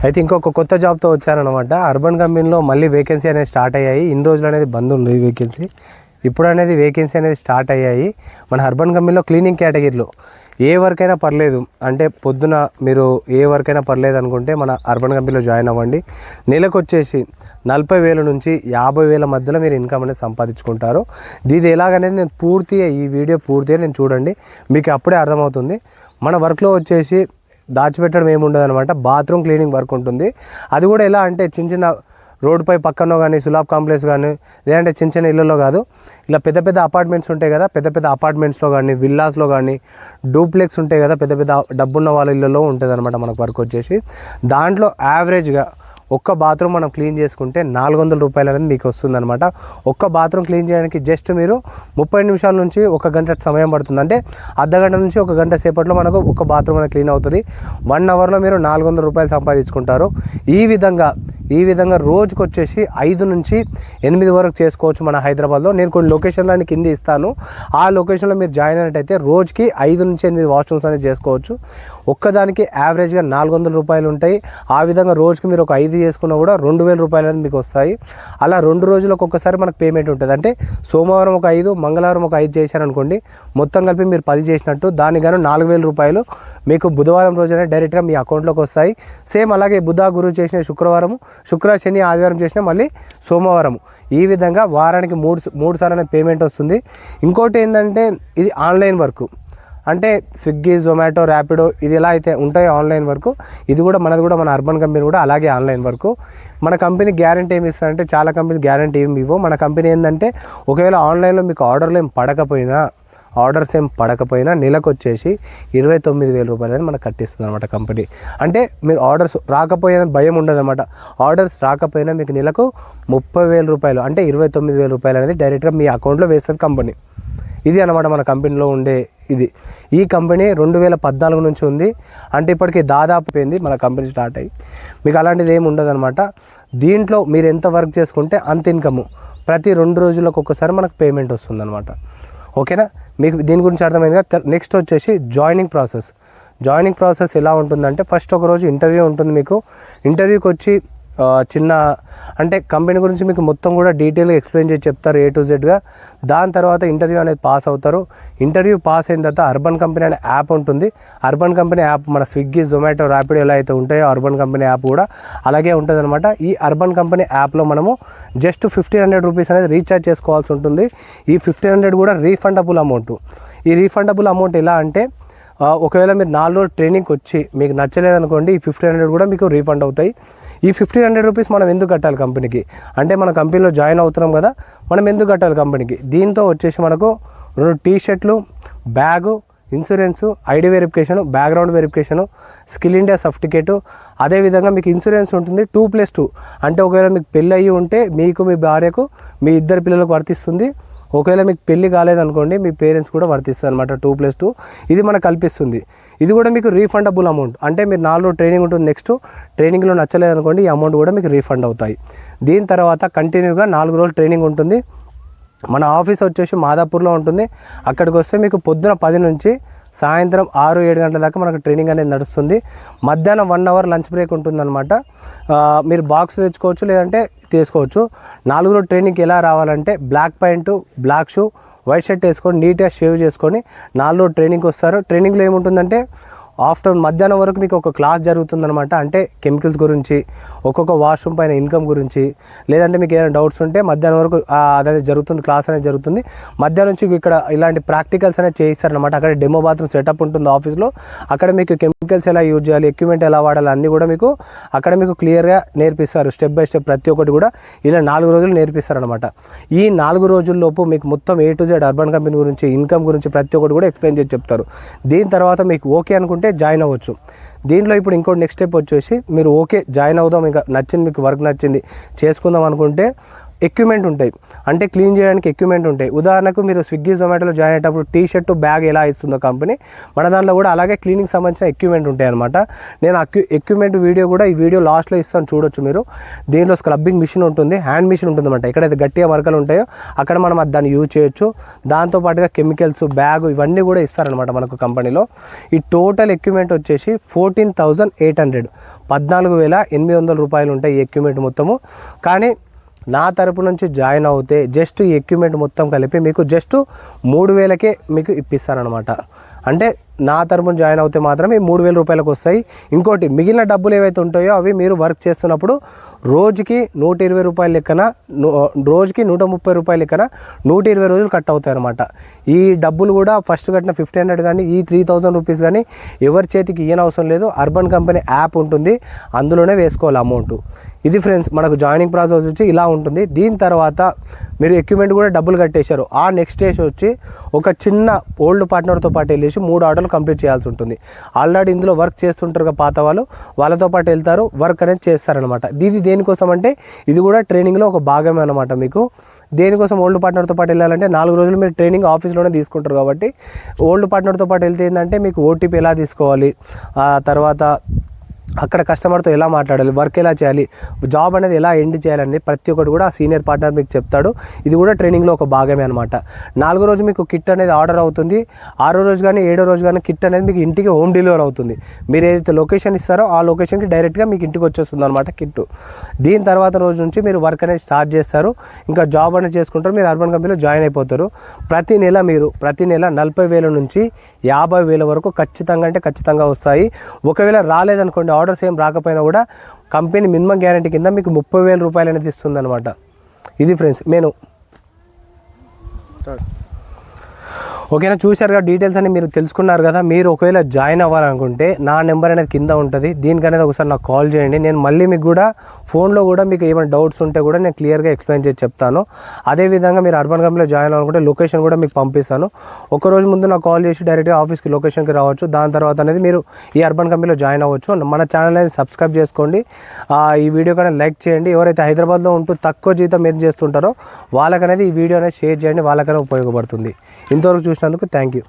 అయితే ఇంకొక కొత్త జాబ్తో వచ్చారనమాట. అర్బన్ కంపెనీలో మళ్ళీ వేకెన్సీ అనేది స్టార్ట్ అయ్యాయి. ఇన్ని రోజులు అనేది బంద్ ఉంది వేకెన్సీ, ఇప్పుడు అనేది వేకెన్సీ అనేది స్టార్ట్ అయ్యాయి. మన అర్బన్ కంపెనీలో క్లీనింగ్ కేటగిరీలో ఏ వర్క్ అయినా పర్లేదు, అంటే పొద్దున మీరు ఏ వర్క్ అయినా పర్లేదు అనుకుంటే మన అర్బన్ కంపెనీలో జాయిన్ అవ్వండి. నెలకు వచ్చేసి 40,000 నుంచి 50,000 మధ్యలో మీరు ఇన్కమ్ అనేది సంపాదించుకుంటారు. ఇది ఎలాగనేది నేను పూర్తిగా ఈ వీడియో పూర్తిగా నేను చూడండి, మీకు అప్పుడే అర్థమవుతుంది. మన వర్క్లో వచ్చేసి దాచిపెట్టడం ఏముండదు అనమాట, బాత్రూమ్ క్లీనింగ్ వర్క్ ఉంటుంది. అది కూడా ఎలా అంటే చిన్న చిన్న రోడ్డుపై పక్కనో కానీ సులాబ్ కాంప్లెక్స్ కానీ లేదంటే చిన్న చిన్న ఇళ్ళలో కాదు, ఇలా పెద్ద పెద్ద అపార్ట్మెంట్స్ ఉంటాయి కదా, పెద్ద పెద్ద అపార్ట్మెంట్స్లో కానీ విల్లాస్లో కానీ డూప్లెక్స్ ఉంటాయి కదా, పెద్ద పెద్ద డబ్బున్న వాళ్ళ ఇళ్ళలో ఉంటుంది అనమాట మనకు వర్క్ వచ్చేసి. దాంట్లో యావరేజ్గా ఒక్క బాత్రూమ్ మనం క్లీన్ చేసుకుంటే 400 రూపాయలు అనేది మీకు వస్తుందన్నమాట. ఒక్క బాత్రూమ్ క్లీన్ చేయడానికి జస్ట్ మీరు 30 నిమిషాల నుంచి 1 గంట సమయం పడుతుంది. అంటే అర్ధగంట నుంచి 1 గంట సేపట్లో మనకు ఒక బాత్రూమ్ అనేది క్లీన్ అవుతుంది. 1 అవర్లో మీరు 400 రూపాయలు సంపాదించుకుంటారు. ఈ విధంగా రోజుకి వచ్చేసి 5 నుంచి 8 వరకు చేసుకోవచ్చు మన హైదరాబాద్లో. నేను కొన్ని లొకేషన్లని కింద ఇస్తాను, ఆ లొకేషన్లో మీరు జాయిన్ అయినట్టయితే రోజుకి 5 నుంచి 8 వాష్రూమ్స్ అనేది చేసుకోవచ్చు. ఒక్కదానికి యావరేజ్గా 400 రూపాయలు ఉంటాయి. ఆ విధంగా రోజుకి మీరు ఒక 5 చేసుకున్నా కూడా 2,000 రూపాయలు అనేది మీకు వస్తాయి. అలా 2 రోజులకు ఒక్కసారి మనకు పేమెంట్ ఉంటుంది. అంటే సోమవారం ఒక 5, మంగళవారం ఒక 5 చేశారనుకోండి, మొత్తం కలిపి మీరు 10 చేసినట్టు. దానికి గాను 4,000 రూపాయలు మీకు బుధవారం రోజునే డైరెక్ట్గా మీ అకౌంట్లోకి వస్తాయి. సేమ్ అలాగే బుధ గురు చేసిన శుక్రవారం, శుక్ర శని ఆదివారం చేసిన మళ్ళీ సోమవారం, ఈ విధంగా వారానికి 3 సార్లు అనేది పేమెంట్ వస్తుంది. ఇంకోటి ఏంటంటే ఇది ఆన్లైన్ వర్క్, అంటే స్విగ్గీ, జొమాటో, ర్యాపిడో ఇది ఎలా అయితే ఉంటాయో ఆన్లైన్ వర్క్, ఇది కూడా మన అర్బన్ కంపెనీ కూడా అలాగే ఆన్లైన్ వర్క్. మన కంపెనీ గ్యారంటీ ఏమి ఇస్తారంటే, చాలా కంపెనీ గ్యారంటీ ఏమి ఇవ్వవు. మన కంపెనీ ఏంటంటే ఒకవేళ ఆన్లైన్లో మీకు ఆర్డర్స్ ఏం పడకపోయినా నెలకు వచ్చేసి 29,000 రూపాయలు అనేది మనకు కట్టిస్తుంది అనమాట కంపెనీ. అంటే మీరు ఆర్డర్స్ రాకపోయినా భయం ఉండదు అనమాట. ఆర్డర్స్ రాకపోయినా మీకు నెలకు 30,000 రూపాయలు అంటే 29,000 రూపాయలు అనేది డైరెక్ట్గా మీ అకౌంట్లో వేస్తుంది కంపెనీ. ఇది అనమాట మన కంపెనీలో ఉండే ఇది. ఈ కంపెనీ 2014 నుంచి ఉంది, అంటే ఇప్పటికీ దాదాపు పోయింది మన కంపెనీ స్టార్ట్ అయ్యి. మీకు అలాంటిది ఏమి ఉండదు అనమాట. దీంట్లో మీరు ఎంత వర్క్ చేసుకుంటే అంత ఇన్కమ్, ప్రతి 2 రోజులకు ఒక్కసారి మనకు పేమెంట్ వస్తుంది అనమాట. ఓకేనా, మీకు దీని గురించి అర్థమైంది కదా. నెక్స్ట్ వచ్చేసి జాయినింగ్ ప్రాసెస్ ఎలా ఉంటుందంటే, ఫస్ట్ ఒక రోజు ఇంటర్వ్యూ ఉంటుంది. మీకు ఇంటర్వ్యూకి వచ్చి చిన్న అంటే కంపెనీ గురించి మీకు మొత్తం కూడా డీటెయిల్గా ఎక్స్ప్లెయిన్ చేసి చెప్తారు A to Z. దాని తర్వాత ఇంటర్వ్యూ అనేది పాస్ అవుతారు. ఇంటర్వ్యూ పాస్ అయిన తర్వాత అర్బన్ కంపెనీ అనే యాప్ ఉంటుంది. అర్బన్ కంపెనీ యాప్ మన స్విగ్గీ, జొమాటో, ర్యాపిడో ఎలా అయితే ఉంటాయో అర్బన్ కంపెనీ యాప్ కూడా అలాగే ఉంటుంది అనమాట. ఈ అర్బన్ కంపెనీ యాప్లో మనము జస్ట్ 1,500 రూపీస్ అనేది రీఛార్జ్ చేసుకోవాల్సి ఉంటుంది. ఈ 1,500 కూడా రీఫండబుల్ అమౌంట్. ఈ రీఫండబుల్ అమౌంట్ ఎలా అంటే, ఒకవేళ మీరు 4 రోజులు ట్రైనింగ్కి వచ్చి మీకు నచ్చలేదనుకోండి, ఈ 1,500 కూడా మీకు రీఫండ్ అవుతాయి. ఈ 1,500 రూపీస్ మనం ఎందుకు కట్టాలి కంపెనీకి అంటే, మన కంపెనీలో జాయిన్ అవుతున్నాం కదా, మనం ఎందుకు కట్టాలి కంపెనీకి? దీంతో వచ్చేసి మనకు 2 టీ-షర్ట్లు, bag, insurance, ID verification, background verification, skill India certificate, అదేవిధంగా మీకు ఇన్సూరెన్స్ ఉంటుంది 2+2. అంటే ఒకవేళ మీకు పెళ్ళి అయ్యి ఉంటే మీకు, మీ భార్యకు, మీ 2 పిల్లలకు వర్తిస్తుంది. ఒకవేళ మీకు పెళ్ళి కాలేదనుకోండి, మీ పేరెంట్స్ కూడా వర్తిస్తుంది అనమాట 2+2. ఇది మనకు కల్పిస్తుంది. ఇది కూడా మీకు రీఫండబుల్ అమౌంట్. అంటే మీరు 4 రోజులు ట్రైనింగ్ ఉంటుంది, నెక్స్ట్ ట్రైనింగ్లో నచ్చలేదనుకోండి, ఈ అమౌంట్ కూడా మీకు రీఫండ్ అవుతాయి. దీని తర్వాత కంటిన్యూగా 4 రోజులు ట్రైనింగ్ ఉంటుంది. మన ఆఫీస్ వచ్చేసి మాదాపూర్లో ఉంటుంది. అక్కడికి వస్తే మీకు పొద్దున 10 నుంచి సాయంత్రం 6-7 గంటల దాకా మనకు ట్రైనింగ్ అనేది నడుస్తుంది. మధ్యాహ్నం 1 అవర్ లంచ్ బ్రేక్ ఉంటుందన్నమాట. మీరు బాక్స్ తెచ్చుకోవచ్చు, లేదంటే తీసుకోవచ్చు. 4 రోజులు ట్రైనింగ్కి ఎలా రావాలంటే, black pant, black shoe, white shirt వేసుకొని నీట్గా షేవ్ చేసుకొని 4 రోజులు ట్రైనింగ్కి వస్తారు. ట్రైనింగ్లో ఏముంటుందంటే, ఆఫ్టర్ మధ్యాహ్నం వరకు మీకు ఒక క్లాస్ జరుగుతుందనమాట. అంటే కెమికల్స్ గురించి, ఒక్కొక్క వాష్రూమ్ పైన ఇన్కమ్ గురించి, లేదంటే మీకు ఏదైనా డౌట్స్ ఉంటే మధ్యాహ్నం వరకు అదే జరుగుతుంది, క్లాస్ అనేది జరుగుతుంది. మధ్యాహ్నం నుంచి ఇక్కడ ఇలాంటి ప్రాక్టికల్స్ అనేది చేయిస్తారనమాట. అక్కడ డెమో బాత్రూమ్ సెటప్ ఉంటుంది ఆఫీస్లో. అక్కడ మీకు కెమికల్స్ ఎలా యూజ్ చేయాలి, ఎక్విప్మెంట్ ఎలా వాడాలి అన్నీ కూడా మీకు అక్కడ మీకు క్లియర్గా నేర్పిస్తారు. స్టెప్ బై స్టెప్ ప్రతి ఒక్కటి కూడా ఇలా 4 రోజులు నేర్పిస్తారనమాట. ఈ 4 రోజుల్లోపు మీకు మొత్తం A to Z urban company గురించి, ఇన్కమ్ గురించి ప్రతి ఒక్కటి కూడా ఎక్స్ప్లెయిన్ చేసి చెప్తారు. దీని తర్వాత మీకు ఓకే అనుకుంటే జాయిన్ అవ్వచ్చు. దీంట్లో ఇప్పుడు ఇంకోటి నెక్స్ట్ స్టెప్ వచ్చేసి, మీరు ఓకే జాయిన్ అవుదాం, ఇంకా నచ్చింది, మీకు వర్క్ నచ్చింది, చేసుకుందాం అనుకుంటే ఎక్విప్మెంట్ ఉంటాయి, అంటే క్లీన్ చేయడానికి ఎక్విప్మెంట్ ఉంటాయి. ఉదాహరణకు మీరు స్విగ్గీ జొమాటోలో జాయిన్ అయ్యేటప్పుడు టీ షర్ట్ బ్యాగ్ ఎలా ఇస్తుందో కంపెనీ, మన దాంట్లో కూడా అలాగే క్లీనింగ్ సంబంధించిన ఎక్విప్మెంట్ ఉంటాయి అనమాట. నేను ఎక్విప్మెంట్ వీడియో కూడా ఈ వీడియో లాస్ట్లో ఇస్తాను, చూడొచ్చు మీరు. దీంట్లో స్క్రబ్బింగ్ మిషన్ ఉంటుంది, హ్యాండ్ మిషన్ ఉంటుంది అనమాట. ఎక్కడైతే గట్టిగా మరకలు ఉంటాయో అక్కడ మనం దాన్ని యూజ్ చేయొచ్చు. దాంతోపాటుగా కెమికల్స్, బ్యాగ్ ఇవన్నీ కూడా ఇస్తారనమాట మనకు కంపెనీలో. ఈ టోటల్ ఎక్విప్మెంట్ వచ్చేసి 14,800 14,800 రూపాయలు ఉంటాయి ఈ ఎక్విప్మెంట్ మొత్తము. కానీ నా తరపు నుంచి జాయిన్ అవుతే జస్ట్ ఈ ఎక్విప్మెంట్ మొత్తం కలిపి మీకు జస్ట్ 3,000కే మీకు ఇప్పిస్తారనమాట. అంటే నా తరపున జాయిన్ అవుతే మాత్రమే 3,000 రూపాయలకు వస్తాయి. ఇంకోటి మిగిలిన డబ్బులు ఏవైతే ఉంటాయో అవి మీరు వర్క్ చేస్తున్నప్పుడు రోజుకి 120 రూపాయల లెక్కన, రోజుకి 130 రూపాయల లెక్కన 120 రోజులు కట్ అవుతాయి అనమాట. ఈ డబ్బులు కూడా ఫస్ట్ కట్టిన 1,500 కానీ ఈ 3,000 రూపీస్ కానీ ఎవరి చేతికి ఇయ్యనవసరం లేదు. అర్బన్ కంపెనీ యాప్ ఉంటుంది, అందులోనే వేసుకోవాలి అమౌంట్. ఇది ఫ్రెండ్స్ మనకు జాయినింగ్ ప్రాసెస్ వచ్చి ఇలా ఉంటుంది. దీని తర్వాత మీరు ఎక్విప్మెంట్ కూడా డబ్బులు కట్టేశారు, ఆ నెక్స్ట్ స్టేజ్ వచ్చి ఒక చిన్న ఓల్డ్ పార్ట్నర్తో పాటు వెళ్ళేసి 3 ఆర్డర్లు కంప్లీట్ చేయాల్సి ఉంటుంది. ఆల్రెడీ ఇందులో వర్క్ చేస్తుంటారు పాత వాళ్ళు, వాళ్ళతో పాటు వెళ్తారు, వర్క్ అనేది చేస్తారనమాట. ఇది దేనికోసం అంటే ఇది కూడా ట్రైనింగ్లో ఒక భాగమే అనమాట. మీకు దేనికోసం ఓల్డ్ పార్ట్నర్తో పాటు వెళ్ళాలంటే 4 రోజులు మీరు ట్రైనింగ్ ఆఫీస్లోనే తీసుకుంటారు కాబట్టి ఓల్డ్ పార్ట్నర్తో పాటు వెళ్తే ఏంటంటే మీకు ఓటీపీ ఎలా తీసుకోవాలి, ఆ తర్వాత అక్కడ కస్టమర్తో ఎలా మాట్లాడాలి, వర్క్ ఎలా చేయాలి, జాబ్ అనేది ఎలా ఎండ్ చేయాలని ప్రతి ఒక్కటి కూడా ఆ సీనియర్ పార్ట్నర్ మీకు చెప్తాడు. ఇది కూడా ట్రైనింగ్లో ఒక భాగమే అనమాట. 4వ రోజు మీకు కిట్ అనేది ఆర్డర్ అవుతుంది. 6వ రోజు కానీ 7వ రోజు కానీ కిట్ అనేది మీకు ఇంటికి హోమ్ డెలివరీ అవుతుంది. మీరు ఏదైతే లొకేషన్ ఇస్తారో ఆ లొకేషన్కి డైరెక్ట్గా మీకు ఇంటికి వచ్చేస్తుంది అనమాట కిట్. దీని తర్వాత రోజు నుంచి మీరు వర్క్ అనేది స్టార్ట్ చేస్తారు, ఇంకా జాబ్ అనేది చేసుకుంటారు, మీరు అర్బన్ కంపెనీలో జాయిన్ అయిపోతారు. ప్రతి నెల 40,000 నుంచి 50,000 వరకు ఖచ్చితంగా వస్తాయి. ఒకవేళ రాలేదనుకోండి, ఆర్డర్స్ ఏం రాకపోయినా కూడా కంపెనీ మినిమం గ్యారంటీ కింద మీకు 30,000 రూపాయలు అనేది ఇస్తుంది అనమాట. ఇది ఫ్రెండ్స్ నేను ఓకేనా. చూశారుగా డీటెయిల్స్ అని మీరు తెలుసుకున్నారు కదా. మీరు ఒకవేళ జాయిన్ అవ్వాలనుకుంటే నా నెంబర్ అనేది కింద ఉంటుంది, దీనికనేది ఒకసారి నాకు కాల్ చేయండి. నేను మళ్ళీ మీకు కూడా ఫోన్లో కూడా మీకు ఏమైనా డౌట్స్ ఉంటే కూడా నేను క్లియర్గా ఎక్స్ప్లెయిన్ చేసి చెప్తాను. అదేవిధంగా మీరు అర్బన్ కంపెనీలో జాయిన్ అవ్వాలనుకుంటే లొకేషన్ కూడా మీకు పంపిస్తాను. ఒకరోజు ముందు నాకు కాల్ చేసి డైరెక్ట్గా ఆఫీస్కి లొకేషన్కి రావచ్చు. దాని తర్వాత అనేది మీరు ఈ అర్బన్ కంపెనీలో జాయిన్ అవ్వచ్చు. మన ఛానల్ అనేది సబ్స్క్రైబ్ చేసుకోండి, ఈ వీడియో కానీ లైక్ చేయండి. ఎవరైతే హైదరాబాద్లో ఉంటూ తక్కువ జీతం మీరు చేస్తుంటారో వాళ్ళకనేది ఈ వీడియో అనేది షేర్ చేయండి, వాళ్ళకనే ఉపయోగపడుతుంది. ఇంతవరకు చూసినందుకు థ్యాంక్ యూ.